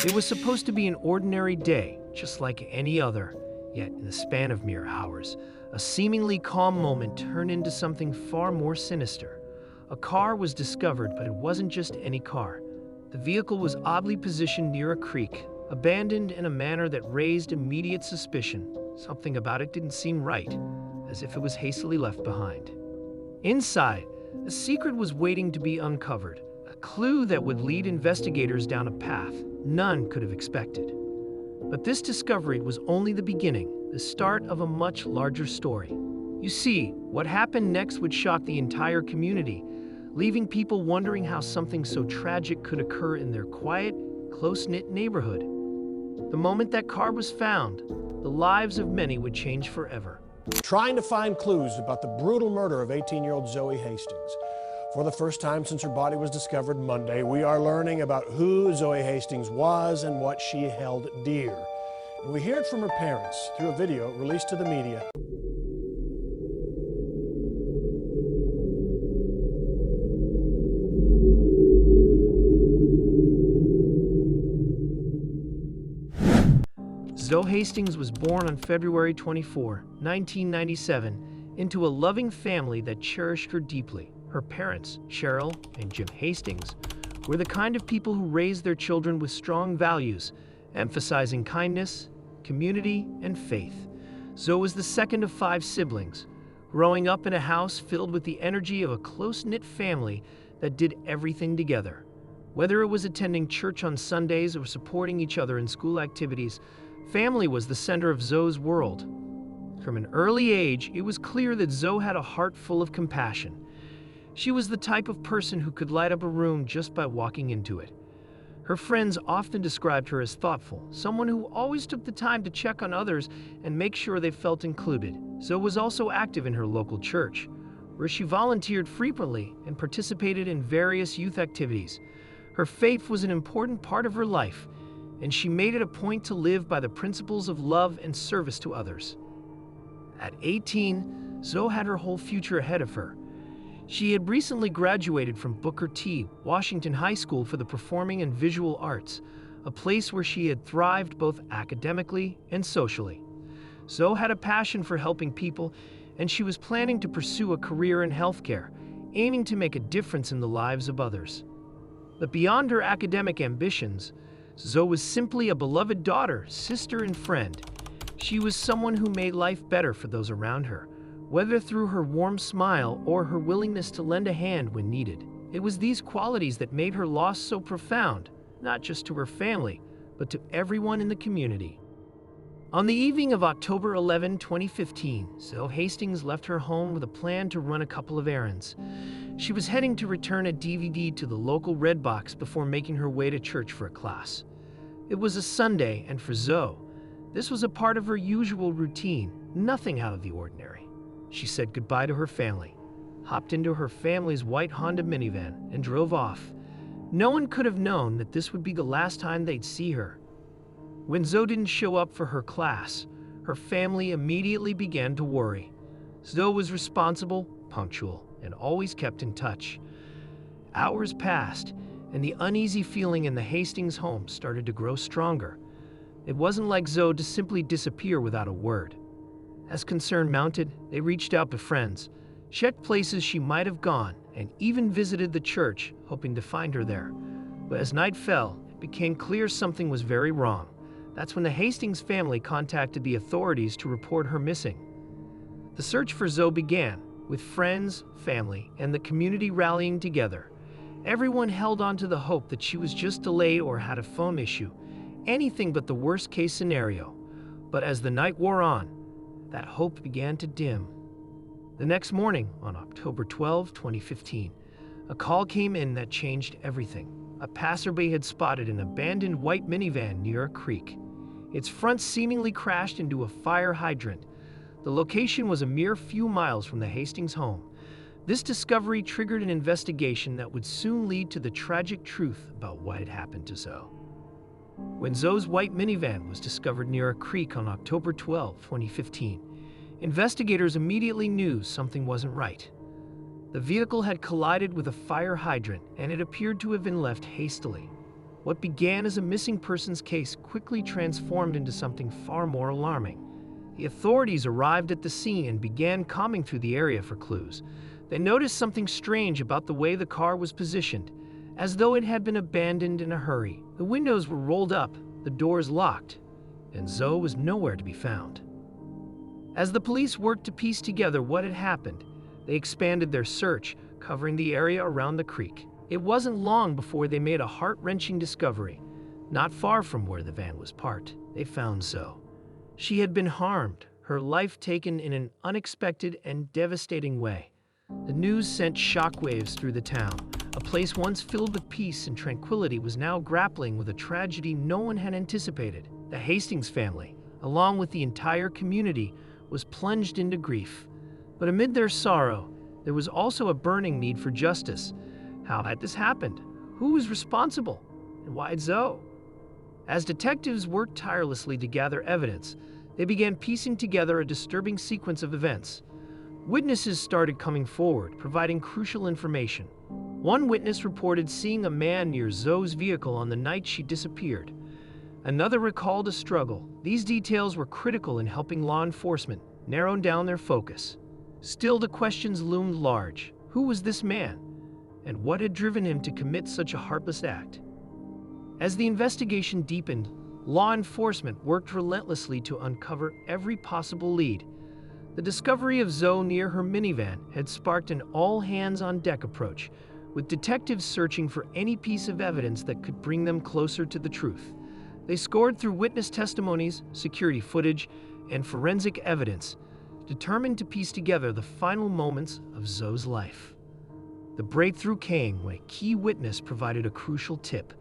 It was supposed to be an ordinary day, just like any other, yet in the span of mere hours, a seemingly calm moment turned into something far more sinister. A car was discovered, but it wasn't just any car. The vehicle was oddly positioned near a creek, abandoned in a manner that raised immediate suspicion. Something about it didn't seem right, as if it was hastily left behind. Inside, a secret was waiting to be uncovered, a clue that would lead investigators down a path none could have expected. But this discovery was only the beginning, the start of a much larger story. You see, what happened next would shock the entire community, leaving people wondering how something so tragic could occur in their quiet, close-knit neighborhood. The moment that car was found, the lives of many would change forever. Trying to find clues about the brutal murder of 18-year-old Zoe Hastings. For the first time since her body was discovered Monday, we are learning about who Zoe Hastings was and what she held dear. And we hear it from her parents through a video released to the media. Zoe Hastings was born on February 24, 1997, into a loving family that cherished her deeply. Her parents, Cheryl and Jim Hastings, were the kind of people who raised their children with strong values, emphasizing kindness, community, and faith. Zoe was the second of 5 siblings, growing up in a house filled with the energy of a close-knit family that did everything together. Whether it was attending church on Sundays or supporting each other in school activities, family was the center of Zoe's world. From an early age, it was clear that Zoe had a heart full of compassion. She was the type of person who could light up a room just by walking into it. Her friends often described her as thoughtful, someone who always took the time to check on others and make sure they felt included. Zoe was also active in her local church, where she volunteered frequently and participated in various youth activities. Her faith was an important part of her life, and she made it a point to live by the principles of love and service to others. At 18, Zoe had her whole future ahead of her. She had recently graduated from Booker T. Washington High School for the Performing and Visual Arts, a place where she had thrived both academically and socially. Zoe had a passion for helping people, and she was planning to pursue a career in healthcare, aiming to make a difference in the lives of others. But beyond her academic ambitions, Zoe was simply a beloved daughter, sister, and friend. She was someone who made life better for those around her, whether through her warm smile or her willingness to lend a hand when needed. It was these qualities that made her loss so profound, not just to her family, but to everyone in the community. On the evening of October 11, 2015, Zoe Hastings left her home with a plan to run a couple of errands. She was heading to return a DVD to the local Redbox before making her way to church for a class. It was a Sunday, and for Zoe, this was a part of her usual routine, nothing out of the ordinary. She said goodbye to her family, hopped into her family's white Honda minivan, and drove off. No one could have known that this would be the last time they'd see her. When Zoe didn't show up for her class, her family immediately began to worry. Zoe was responsible, punctual, and always kept in touch. Hours passed, and the uneasy feeling in the Hastings home started to grow stronger. It wasn't like Zoe to simply disappear without a word. As concern mounted, they reached out to friends, checked places she might have gone, and even visited the church, hoping to find her there. But as night fell, it became clear something was very wrong. That's when the Hastings family contacted the authorities to report her missing. The search for Zoe began, with friends, family, and the community rallying together. Everyone held on to the hope that she was just delayed or had a phone issue, anything but the worst-case scenario. But as the night wore on, that hope began to dim. The next morning, on October 12, 2015, a call came in that changed everything. A passerby had spotted an abandoned white minivan near a creek. Its front seemingly crashed into a fire hydrant. The location was a mere few miles from the Hastings home. This discovery triggered an investigation that would soon lead to the tragic truth about what had happened to Zoe. When Zoe's white minivan was discovered near a creek on October 12, 2015, investigators immediately knew something wasn't right. The vehicle had collided with a fire hydrant, and it appeared to have been left hastily. What began as a missing persons case quickly transformed into something far more alarming. The authorities arrived at the scene and began combing through the area for clues. They noticed something strange about the way the car was positioned, as though it had been abandoned in a hurry. The windows were rolled up, the doors locked, and Zoe was nowhere to be found. As the police worked to piece together what had happened, they expanded their search, covering the area around the creek. It wasn't long before they made a heart-wrenching discovery. Not far from where the van was parked, they found Zoe. She had been harmed, her life taken in an unexpected and devastating way. The news sent shockwaves through the town. A place once filled with peace and tranquility was now grappling with a tragedy no one had anticipated. The Hastings family, along with the entire community, was plunged into grief. But amid their sorrow, there was also a burning need for justice. How had this happened? Who was responsible? And why Zoe? As detectives worked tirelessly to gather evidence, they began piecing together a disturbing sequence of events. Witnesses started coming forward, providing crucial information. One witness reported seeing a man near Zoe's vehicle on the night she disappeared. Another recalled a struggle. These details were critical in helping law enforcement narrow down their focus. Still, the questions loomed large. Who was this man? And what had driven him to commit such a heartless act? As the investigation deepened, law enforcement worked relentlessly to uncover every possible lead. The discovery of Zoe near her minivan had sparked an all-hands-on-deck approach, with detectives searching for any piece of evidence that could bring them closer to the truth. They scored through witness testimonies, security footage, and forensic evidence, determined to piece together the final moments of Zoe's life. The breakthrough came when a key witness provided a crucial tip.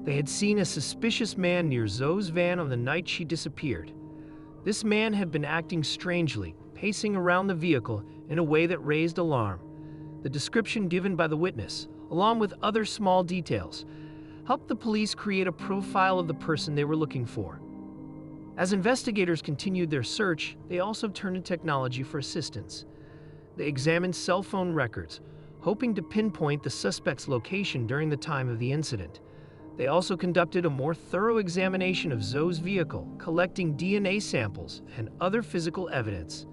They had seen a suspicious man near Zoe's van on the night she disappeared. This man had been acting strangely, pacing around the vehicle in a way that raised alarm. The description given by the witness, along with other small details, helped the police create a profile of the person they were looking for. As investigators continued their search, they also turned to technology for assistance. They examined cell phone records, hoping to pinpoint the suspect's location during the time of the incident. They also conducted a more thorough examination of Zoe's vehicle, collecting DNA samples and other physical evidence.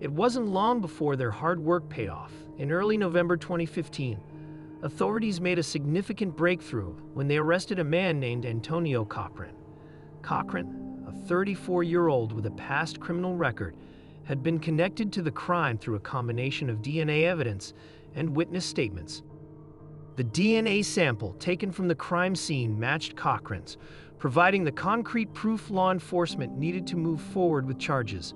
It wasn't long before their hard work paid off. In early November 2015, authorities made a significant breakthrough when they arrested a man named Antonio Cochran. Cochran, a 34-year-old with a past criminal record, had been connected to the crime through a combination of DNA evidence and witness statements. The DNA sample taken from the crime scene matched Cochran's, providing the concrete proof law enforcement needed to move forward with charges.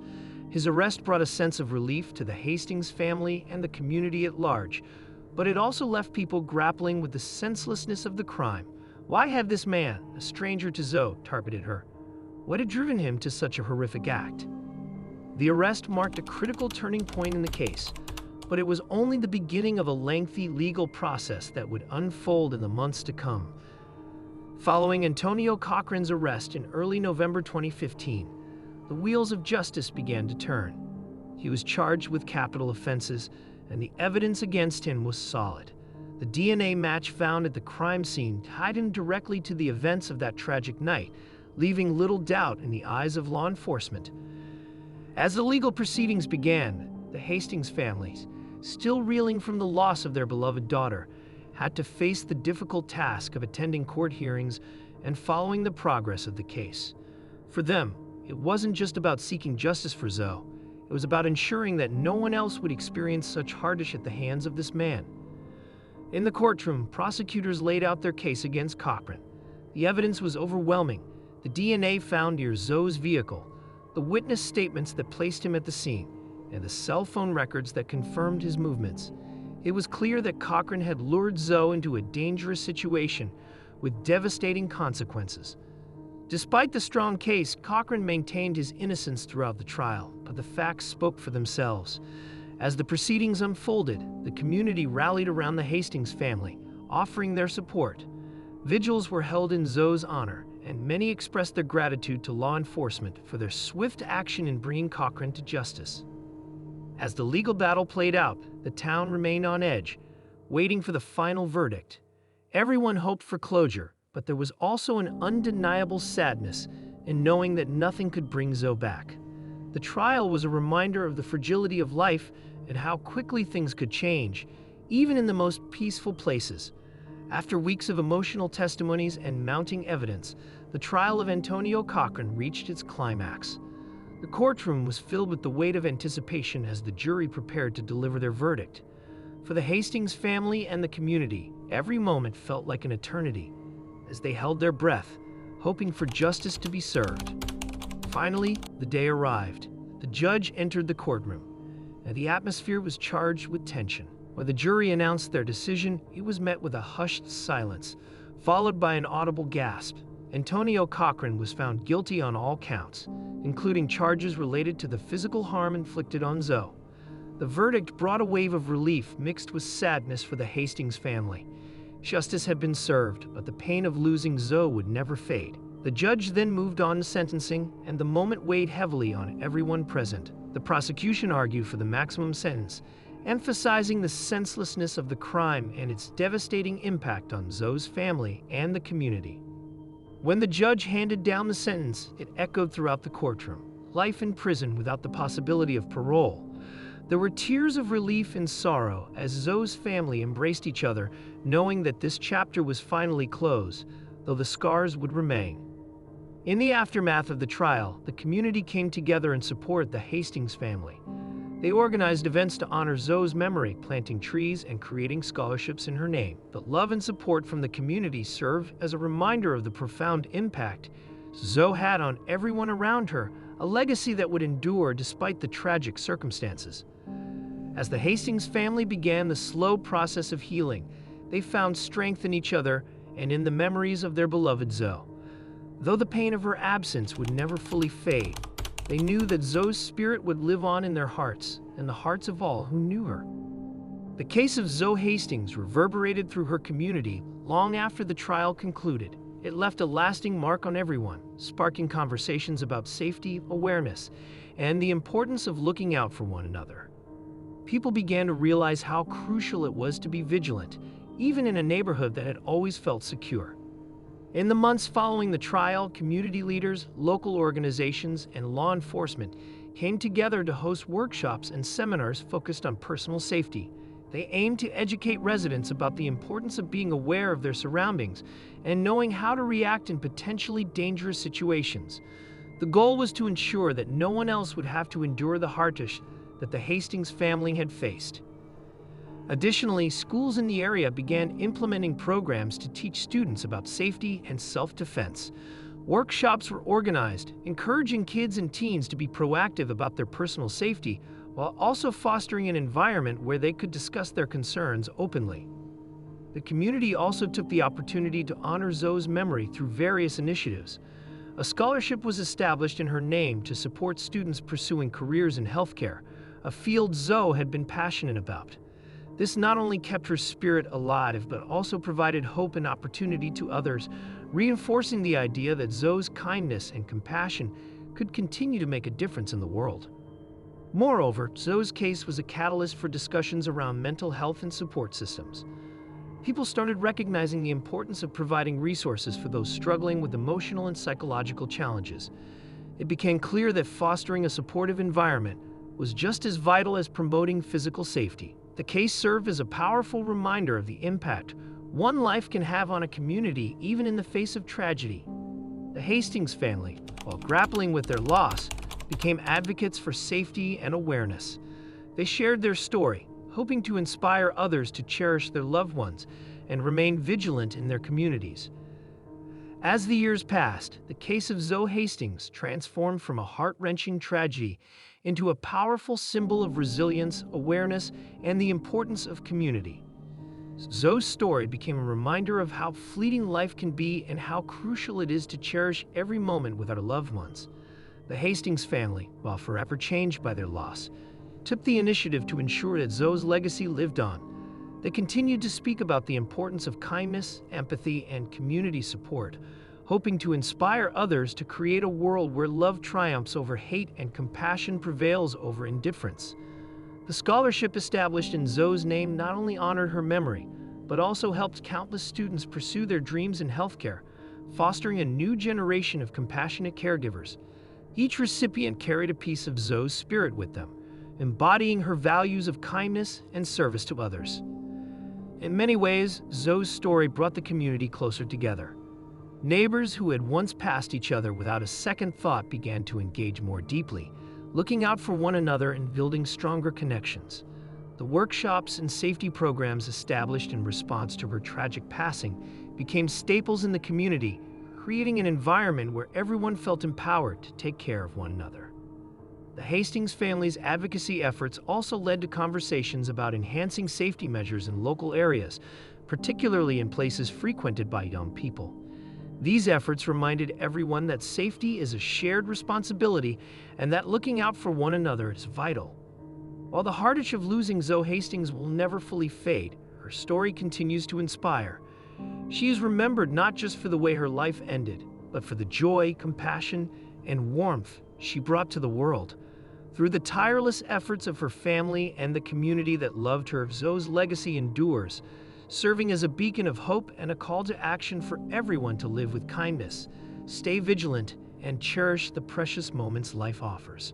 His arrest brought a sense of relief to the Hastings family and the community at large, but it also left people grappling with the senselessness of the crime. Why had this man, a stranger to Zoe, targeted her? What had driven him to such a horrific act? The arrest marked a critical turning point in the case, but it was only the beginning of a lengthy legal process that would unfold in the months to come. Following Antonio Cochran's arrest in early November 2015, the wheels of justice began to turn. He was charged with capital offenses, and the evidence against him was solid. The DNA match found at the crime scene tied him directly to the events of that tragic night, leaving little doubt in the eyes of law enforcement. As the legal proceedings began, the Hastings families, still reeling from the loss of their beloved daughter, had to face the difficult task of attending court hearings and following the progress of the case. For them, it wasn't just about seeking justice for Zoe. It was about ensuring that no one else would experience such hardship at the hands of this man. In the courtroom, prosecutors laid out their case against Cochran. The evidence was overwhelming. The DNA found near Zoe's vehicle, the witness statements that placed him at the scene, and the cell phone records that confirmed his movements. It was clear that Cochran had lured Zoe into a dangerous situation with devastating consequences. Despite the strong case, Cochran maintained his innocence throughout the trial, but the facts spoke for themselves. As the proceedings unfolded, the community rallied around the Hastings family, offering their support. Vigils were held in Zoe's honor, and many expressed their gratitude to law enforcement for their swift action in bringing Cochran to justice. As the legal battle played out, the town remained on edge, waiting for the final verdict. Everyone hoped for closure, but there was also an undeniable sadness in knowing that nothing could bring Zoe back. The trial was a reminder of the fragility of life and how quickly things could change, even in the most peaceful places. After weeks of emotional testimonies and mounting evidence, the trial of Antonio Cochran reached its climax. The courtroom was filled with the weight of anticipation as the jury prepared to deliver their verdict. For the Hastings family and the community, every moment felt like an eternity, as they held their breath, hoping for justice to be served. Finally, the day arrived. The judge entered the courtroom, and the atmosphere was charged with tension. When the jury announced their decision, it was met with a hushed silence, followed by an audible gasp. Antonio Cochran was found guilty on all counts, including charges related to the physical harm inflicted on Zoe. The verdict brought a wave of relief mixed with sadness for the Hastings family. Justice had been served, but the pain of losing Zoe would never fade. The judge then moved on to sentencing, and the moment weighed heavily on everyone present. The prosecution argued for the maximum sentence, emphasizing the senselessness of the crime and its devastating impact on Zoe's family and the community. When the judge handed down the sentence, it echoed throughout the courtroom. Life in prison without the possibility of parole. There were tears of relief and sorrow as Zoe's family embraced each other, knowing that this chapter was finally closed, though the scars would remain. In the aftermath of the trial, the community came together in support of the Hastings family. They organized events to honor Zoe's memory, planting trees and creating scholarships in her name. The love and support from the community served as a reminder of the profound impact Zoe had on everyone around her, a legacy that would endure despite the tragic circumstances. As the Hastings family began the slow process of healing, they found strength in each other and in the memories of their beloved Zoe. Though the pain of her absence would never fully fade, they knew that Zoe's spirit would live on in their hearts and the hearts of all who knew her. The case of Zoe Hastings reverberated through her community long after the trial concluded. It left a lasting mark on everyone, sparking conversations about safety, awareness, and the importance of looking out for one another. People began to realize how crucial it was to be vigilant, even in a neighborhood that had always felt secure. In the months following the trial, community leaders, local organizations, and law enforcement came together to host workshops and seminars focused on personal safety. They aimed to educate residents about the importance of being aware of their surroundings and knowing how to react in potentially dangerous situations. The goal was to ensure that no one else would have to endure the hardship that the Hastings family had faced. Additionally, schools in the area began implementing programs to teach students about safety and self-defense. Workshops were organized, encouraging kids and teens to be proactive about their personal safety, while also fostering an environment where they could discuss their concerns openly. The community also took the opportunity to honor Zoe's memory through various initiatives. A scholarship was established in her name to support students pursuing careers in healthcare, a field Zoe had been passionate about. This not only kept her spirit alive, but also provided hope and opportunity to others, reinforcing the idea that Zoe's kindness and compassion could continue to make a difference in the world. Moreover, Zoe's case was a catalyst for discussions around mental health and support systems. People started recognizing the importance of providing resources for those struggling with emotional and psychological challenges. It became clear that fostering a supportive environment was just as vital as promoting physical safety. The case served as a powerful reminder of the impact one life can have on a community, even in the face of tragedy. The Hastings family, while grappling with their loss, became advocates for safety and awareness. They shared their story, hoping to inspire others to cherish their loved ones and remain vigilant in their communities. As the years passed, the case of Zoe Hastings transformed from a heart-wrenching tragedy into a powerful symbol of resilience, awareness, and the importance of community. Zoe's story became a reminder of how fleeting life can be and how crucial it is to cherish every moment with our loved ones. The Hastings family, while forever changed by their loss, took the initiative to ensure that Zoe's legacy lived on. They continued to speak about the importance of kindness, empathy, and community support, hoping to inspire others to create a world where love triumphs over hate and compassion prevails over indifference. The scholarship established in Zoe's name not only honored her memory, but also helped countless students pursue their dreams in healthcare, fostering a new generation of compassionate caregivers. Each recipient carried a piece of Zoe's spirit with them, embodying her values of kindness and service to others. In many ways, Zoe's story brought the community closer together. Neighbors who had once passed each other without a second thought began to engage more deeply, looking out for one another and building stronger connections. The workshops and safety programs established in response to her tragic passing became staples in the community, creating an environment where everyone felt empowered to take care of one another. The Hastings family's advocacy efforts also led to conversations about enhancing safety measures in local areas, particularly in places frequented by young people. These efforts reminded everyone that safety is a shared responsibility and that looking out for one another is vital. While the heartache of losing Zoe Hastings will never fully fade, her story continues to inspire. She is remembered not just for the way her life ended, but for the joy, compassion, and warmth she brought to the world. Through the tireless efforts of her family and the community that loved her, Zoe's legacy endures, serving as a beacon of hope and a call to action for everyone to live with kindness, stay vigilant, and cherish the precious moments life offers.